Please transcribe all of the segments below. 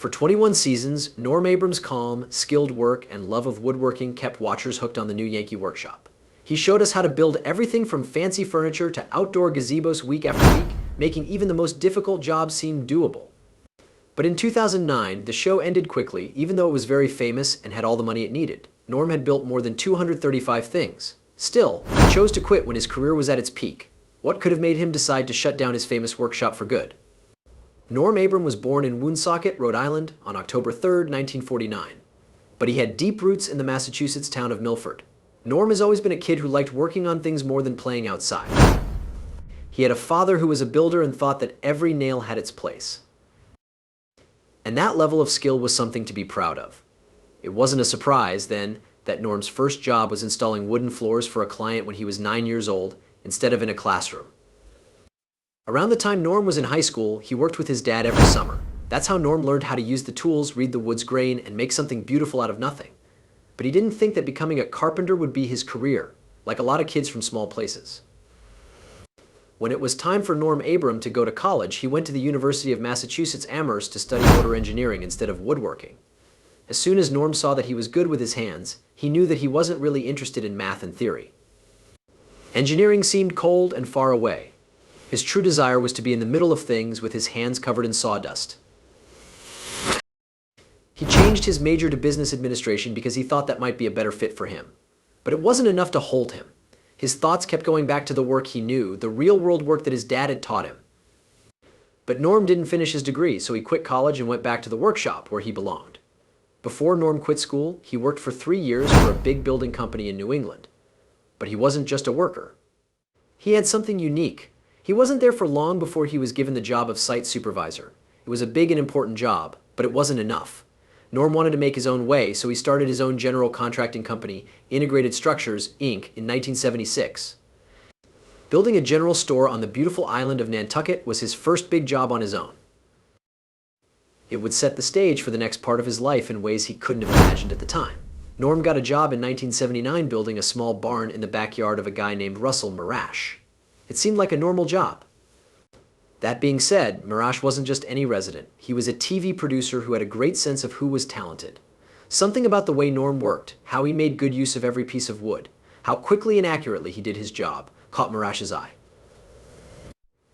For 21 seasons, Norm Abram's calm, skilled work and love of woodworking kept watchers hooked on the new Yankee Workshop. He showed us how to build everything from fancy furniture to outdoor gazebos week after week, making even the most difficult jobs seem doable. But in 2009, the show ended quickly, even though it was very famous and had all the money it needed. Norm had built more than 235 things. Still, he chose to quit when his career was at its peak. What could have made him decide to shut down his famous workshop for good? Norm Abram was born in Woonsocket, Rhode Island, on October 3, 1949. But he had deep roots in the Massachusetts town of Milford. Norm has always been a kid who liked working on things more than playing outside. He had a father who was a builder and thought that every nail had its place. And that level of skill was something to be proud of. It wasn't a surprise, then, that Norm's first job was installing wooden floors for a client when he was 9 years old, instead of in a classroom. Around the time Norm was in high school, he worked with his dad every summer. That's how Norm learned how to use the tools, read the wood's grain, and make something beautiful out of nothing. But he didn't think that becoming a carpenter would be his career, like a lot of kids from small places. When it was time for Norm Abram to go to college, he went to the University of Massachusetts Amherst to study motor engineering instead of woodworking. As soon as Norm saw that he was good with his hands, he knew that he wasn't really interested in math and theory. Engineering seemed cold and far away. His true desire was to be in the middle of things with his hands covered in sawdust. He changed his major to business administration because he thought that might be a better fit for him. But it wasn't enough to hold him. His thoughts kept going back to the work he knew, the real-world work that his dad had taught him. But Norm didn't finish his degree, so he quit college and went back to the workshop where he belonged. Before Norm quit school, he worked for 3 years for a big building company in New England. But he wasn't just a worker. He had something unique. He wasn't there for long before he was given the job of site supervisor. It was a big and important job, but it wasn't enough. Norm wanted to make his own way, so he started his own general contracting company, Integrated Structures, Inc., in 1976. Building a general store on the beautiful island of Nantucket was his first big job on his own. It would set the stage for the next part of his life in ways he couldn't have imagined at the time. Norm got a job in 1979 building a small barn in the backyard of a guy named Russell Marash. It seemed like a normal job. That being said, Marash wasn't just any resident. He was a TV producer who had a great sense of who was talented. Something about the way Norm worked, how he made good use of every piece of wood, how quickly and accurately he did his job, caught Marash's eye.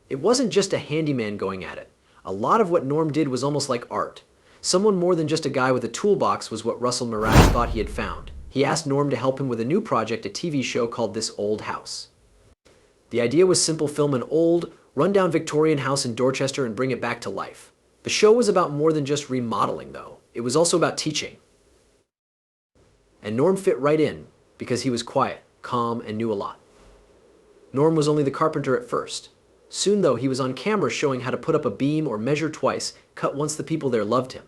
It wasn't just a handyman going at it. A lot of what Norm did was almost like art. Someone more than just a guy with a toolbox was what Russell Marash thought he had found. He asked Norm to help him with a new project, a TV show called This Old House. The idea was simple: film an old, run-down Victorian house in Dorchester and bring it back to life. The show was about more than just remodeling, though. It was also about teaching. And Norm fit right in, because he was quiet, calm, and knew a lot. Norm was only the carpenter at first. Soon, though, he was on camera showing how to put up a beam or measure twice, cut once. The people there loved him.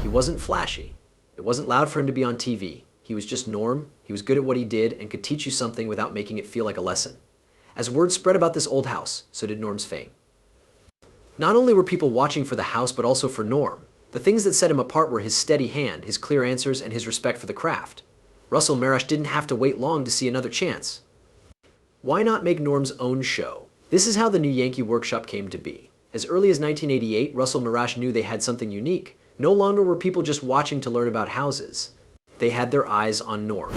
He wasn't flashy. It wasn't loud for him to be on TV. He was just Norm. He was good at what he did and could teach you something without making it feel like a lesson. As word spread about this old house, so did Norm's fame. Not only were people watching for the house, but also for Norm. The things that set him apart were his steady hand, his clear answers, and his respect for the craft. Russell Marash didn't have to wait long to see another chance. Why not make Norm's own show? This is how the new Yankee Workshop came to be. As early as 1988, Russell Marash knew they had something unique. No longer were people just watching to learn about houses. They had their eyes on Norm.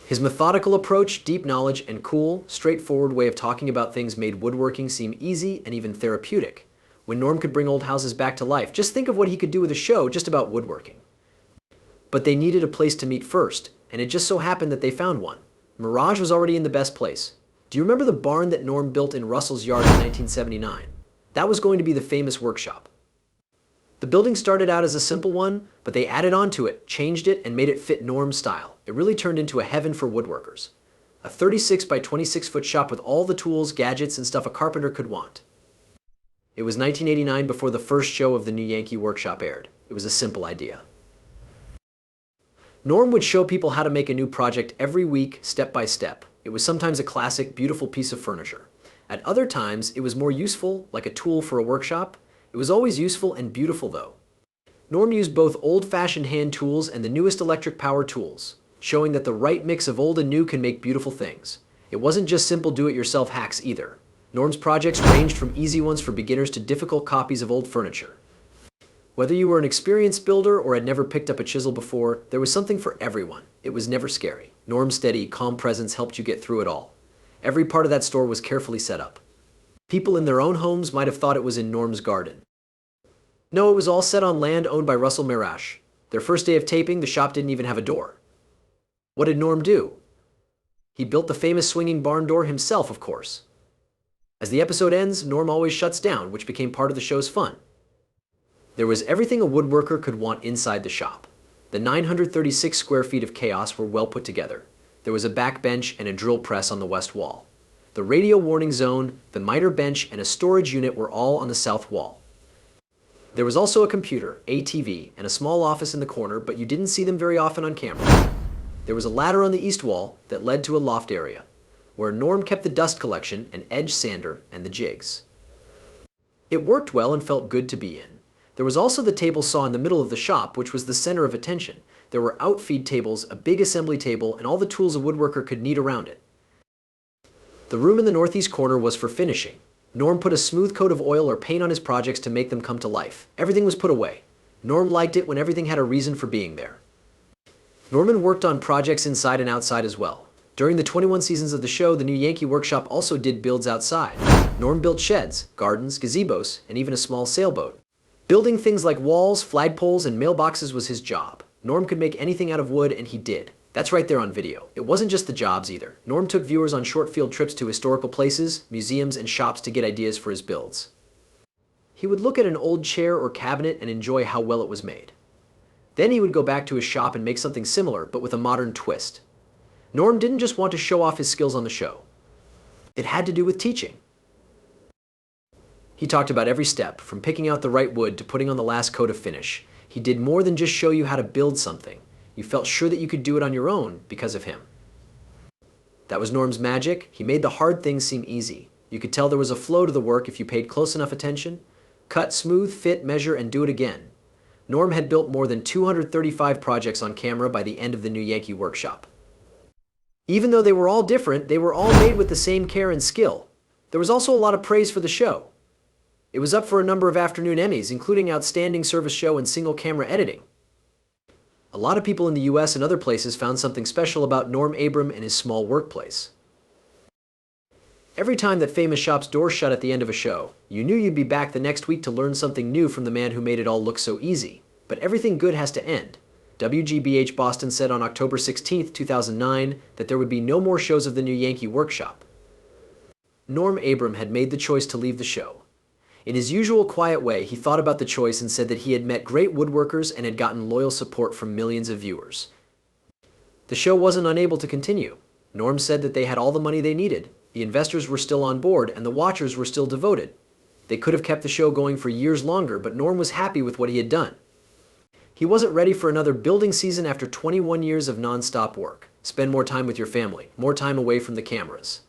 His methodical approach, deep knowledge, and cool, straightforward way of talking about things made woodworking seem easy and even therapeutic. When Norm could bring old houses back to life, just think of what he could do with a show just about woodworking. But they needed a place to meet first, and it just so happened that they found one. Mirage was already in the best place. Do you remember the barn that Norm built in Russell's yard in 1979? That was going to be the famous workshop. The building started out as a simple one, but they added on to it, changed it, and made it fit Norm's style. It really turned into a heaven for woodworkers. A 36 by 26 foot shop with all the tools, gadgets, and stuff a carpenter could want. It was 1989 before the first show of the new Yankee Workshop aired. It was a simple idea. Norm would show people how to make a new project every week, step by step. It was sometimes a classic, beautiful piece of furniture. At other times, it was more useful, like a tool for a workshop. It was always useful and beautiful, though. Norm used both old-fashioned hand tools and the newest electric power tools, showing that the right mix of old and new can make beautiful things. It wasn't just simple do-it-yourself hacks either. Norm's projects ranged from easy ones for beginners to difficult copies of old furniture. Whether you were an experienced builder or had never picked up a chisel before, there was something for everyone. It was never scary. Norm's steady, calm presence helped you get through it all. Every part of that store was carefully set up. People in their own homes might have thought it was in Norm's garden. No, it was all set on land owned by Russell Marash. Their first day of taping, the shop didn't even have a door. What did Norm do? He built the famous swinging barn door himself, of course. As the episode ends, Norm always shuts down, which became part of the show's fun. There was everything a woodworker could want inside the shop. The 936 square feet of chaos were well put together. There was a back bench and a drill press on the west wall. The radio warning zone, the miter bench, and a storage unit were all on the south wall. There was also a computer, a TV, and a small office in the corner, but you didn't see them very often on camera. There was a ladder on the east wall that led to a loft area, where Norm kept the dust collection, an edge sander, and the jigs. It worked well and felt good to be in. There was also the table saw in the middle of the shop, which was the center of attention. There were outfeed tables, a big assembly table, and all the tools a woodworker could need around it. The room in the northeast corner was for finishing. Norm put a smooth coat of oil or paint on his projects to make them come to life. Everything was put away. Norm liked it when everything had a reason for being there. Norman worked on projects inside and outside as well. During the 21 seasons of the show, the new Yankee Workshop also did builds outside. Norm built sheds, gardens, gazebos, and even a small sailboat. Building things like walls, flagpoles, and mailboxes was his job. Norm could make anything out of wood, and he did. That's right there on video. It wasn't just the jobs either. Norm took viewers on short field trips to historical places, museums, and shops to get ideas for his builds. He would look at an old chair or cabinet and enjoy how well it was made. Then he would go back to his shop and make something similar, but with a modern twist. Norm didn't just want to show off his skills on the show. It had to do with teaching. He talked about every step, from picking out the right wood to putting on the last coat of finish. He did more than just show you how to build something. You felt sure that you could do it on your own because of him. That was Norm's magic. He made the hard things seem easy. You could tell there was a flow to the work if you paid close enough attention. Cut, smooth, fit, measure, and do it again. Norm had built more than 235 projects on camera by the end of the new Yankee Workshop. Even though they were all different, they were all made with the same care and skill. There was also a lot of praise for the show. It was up for a number of afternoon Emmys, including Outstanding Service Show and Single Camera Editing. A lot of people in the US and other places found something special about Norm Abram and his small workplace. Every time that famous shop's door shut at the end of a show, you knew you'd be back the next week to learn something new from the man who made it all look so easy. But everything good has to end. WGBH Boston said on October 16, 2009, that there would be no more shows of the new Yankee Workshop. Norm Abram had made the choice to leave the show. In his usual quiet way, he thought about the choice and said that he had met great woodworkers and had gotten loyal support from millions of viewers. The show wasn't unable to continue. Norm said that they had all the money they needed. The investors were still on board, and the watchers were still devoted. They could have kept the show going for years longer, but Norm was happy with what he had done. He wasn't ready for another building season after 21 years of non-stop work. Spend more time with your family, more time away from the cameras.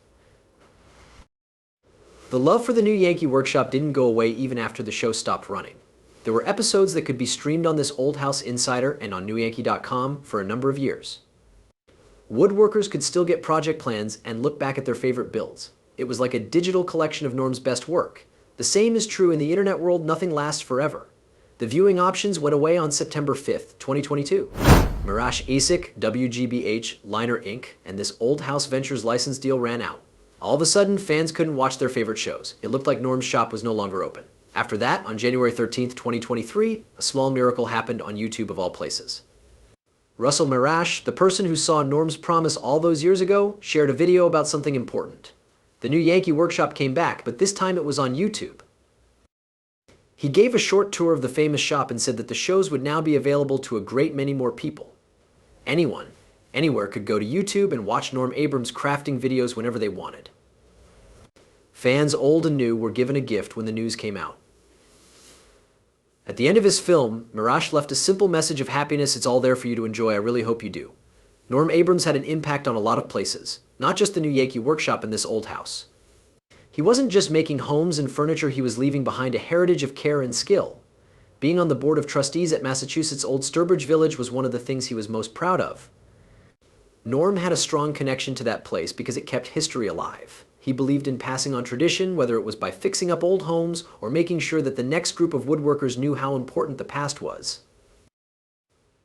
The love for the new Yankee Workshop didn't go away even after the show stopped running. There were episodes that could be streamed on this Old House Insider and on newyankee.com for a number of years. Woodworkers could still get project plans and look back at their favorite builds. It was like a digital collection of Norm's best work. The same is true in the internet world. Nothing lasts forever. The viewing options went away on September 5th, 2022. Marash ASIC, WGBH, Liner Inc., and this Old House Ventures license deal ran out. All of a sudden, fans couldn't watch their favorite shows. It looked like Norm's shop was no longer open. After that, on January 13th, 2023, a small miracle happened on YouTube of all places. Russell Marash, the person who saw Norm's promise all those years ago, shared a video about something important. The new Yankee Workshop came back, but this time it was on YouTube. He gave a short tour of the famous shop and said that the shows would now be available to a great many more people. Anyone, anywhere could go to YouTube and watch Norm Abram's crafting videos whenever they wanted. Fans old and new were given a gift when the news came out. At the end of his film, Marash left a simple message of happiness. It's all there for you to enjoy. I really hope you do. Norm Abrams had an impact on a lot of places, not just the new Yankee Workshop in this old house. He wasn't just making homes and furniture, he was leaving behind a heritage of care and skill. Being on the board of trustees at Massachusetts' Old Sturbridge Village was one of the things he was most proud of. Norm had a strong connection to that place because it kept history alive. He believed in passing on tradition, whether it was by fixing up old homes or making sure that the next group of woodworkers knew how important the past was.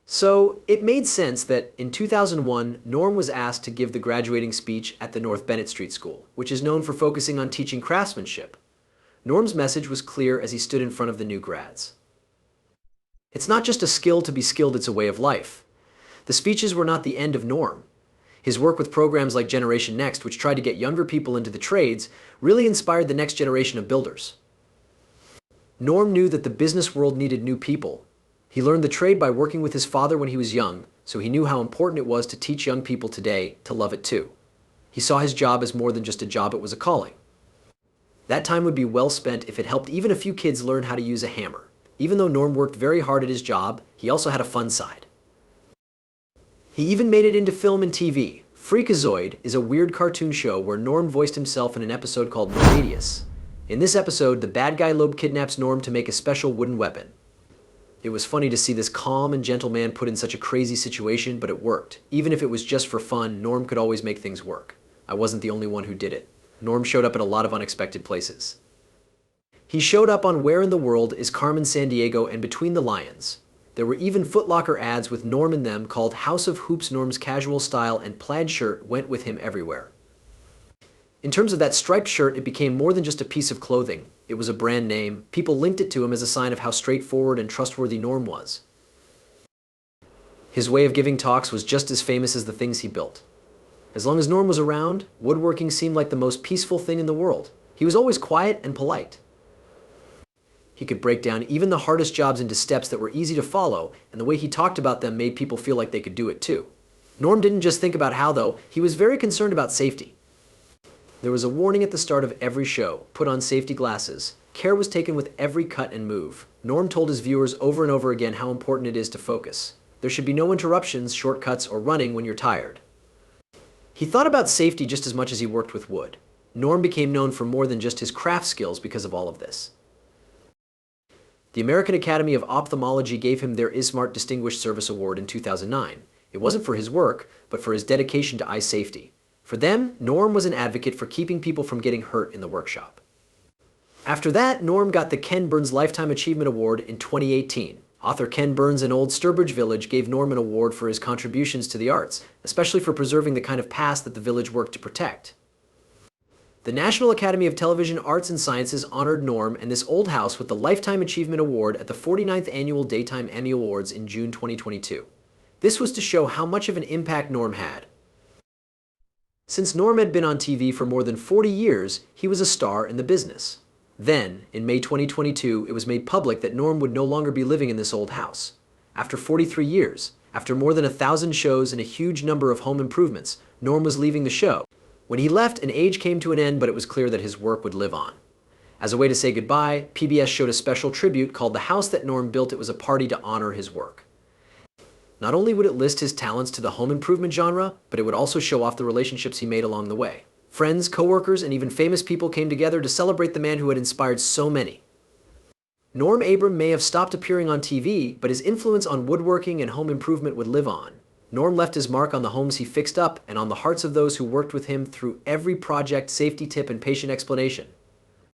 So, it made sense that in 2001, Norm was asked to give the graduating speech at the North Bennett Street School, which is known for focusing on teaching craftsmanship. Norm's message was clear as he stood in front of the new grads. It's not just a skill to be skilled, it's a way of life. The speeches were not the end of Norm. His work with programs like Generation Next, which tried to get younger people into the trades, really inspired the next generation of builders. Norm knew that the business world needed new people. He learned the trade by working with his father when he was young, so he knew how important it was to teach young people today to love it too. He saw his job as more than just a job, it was a calling. That time would be well spent if it helped even a few kids learn how to use a hammer. Even though Norm worked very hard at his job, he also had a fun side. He even made it into film and TV. Freakazoid is a weird cartoon show where Norm voiced himself in an episode called Radius. In this episode, the bad guy Loeb kidnaps Norm to make a special wooden weapon. It was funny to see this calm and gentle man put in such a crazy situation, but it worked. Even if it was just for fun, Norm could always make things work. I wasn't the only one who did it. Norm showed up at a lot of unexpected places. He showed up on Where in the World is Carmen Sandiego and Between the Lions. There were even Foot Locker ads with Norm in them called House of Hoops. Norm's casual style and plaid shirt went with him everywhere. In terms of that striped shirt, it became more than just a piece of clothing. It was a brand name. People linked it to him as a sign of how straightforward and trustworthy Norm was. His way of giving talks was just as famous as the things he built. As long as Norm was around, woodworking seemed like the most peaceful thing in the world. He was always quiet and polite. He could break down even the hardest jobs into steps that were easy to follow, and the way he talked about them made people feel like they could do it too. Norm didn't just think about how, though. He was very concerned about safety. There was a warning at the start of every show: put on safety glasses. Care was taken with every cut and move. Norm told his viewers over and over again how important it is to focus. There should be no interruptions, shortcuts, or running when you're tired. He thought about safety just as much as he worked with wood. Norm became known for more than just his craft skills because of all of this. The American Academy of Ophthalmology gave him their ISMART Distinguished Service Award in 2009. It wasn't for his work, but for his dedication to eye safety. For them, Norm was an advocate for keeping people from getting hurt in the workshop. After that, Norm got the Ken Burns Lifetime Achievement Award in 2018. Author Ken Burns in Old Sturbridge Village gave Norm an award for his contributions to the arts, especially for preserving the kind of past that the village worked to protect. The National Academy of Television Arts and Sciences honored Norm and this old house with the Lifetime Achievement Award at the 49th Annual Daytime Emmy Awards in June 2022. This was to show how much of an impact Norm had. Since Norm had been on TV for more than 40 years, he was a star in the business. Then, in May 2022, it was made public that Norm would no longer be living in this old house. After 43 years, after more than 1,000 shows and a huge number of home improvements, Norm was leaving the show. When he left, an age came to an end, but it was clear that his work would live on. As a way to say goodbye, PBS showed a special tribute called The House That Norm Built. It was a party to honor his work. Not only would it list his talents to the home improvement genre, but it would also show off the relationships he made along the way. Friends, coworkers, and even famous people came together to celebrate the man who had inspired so many. Norm Abram may have stopped appearing on TV, but his influence on woodworking and home improvement would live on. Norm left his mark on the homes he fixed up and on the hearts of those who worked with him through every project, safety tip, and patient explanation.